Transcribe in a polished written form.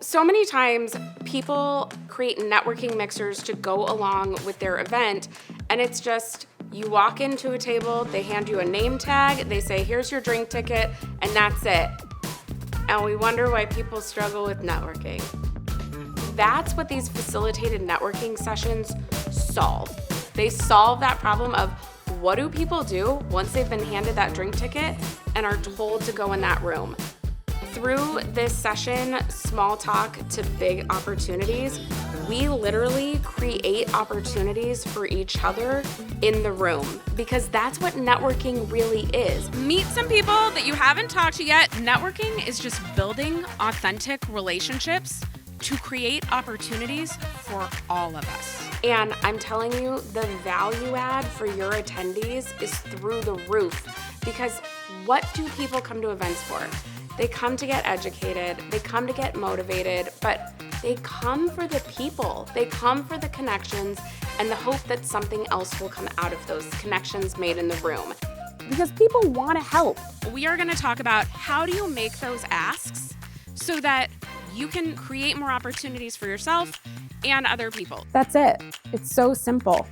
So many times people create networking mixers to go along with their event, and it's just you walk into a table, they hand you a name tag, they say, here's your drink ticket, and that's it. And we wonder why people struggle with networking. That's what these facilitated networking sessions solve. They solve that problem of what do people do once they've been handed that drink ticket and are told to go in that room. Through this session, Small Talk to Big Opportunities, we literally create opportunities for each other in the room, because that's what networking really is. Meet some people that you haven't talked to yet. Networking is just building authentic relationships to create opportunities for all of us. And I'm telling you, the value add for your attendees is through the roof, because what do people come to events for? They come to get educated, they come to get motivated, but they come for the people. They come for the connections and the hope that something else will come out of those connections made in the room. Because people want to help. We are going to talk about how do you make those asks so that you can create more opportunities for yourself and other people. That's it. It's so simple.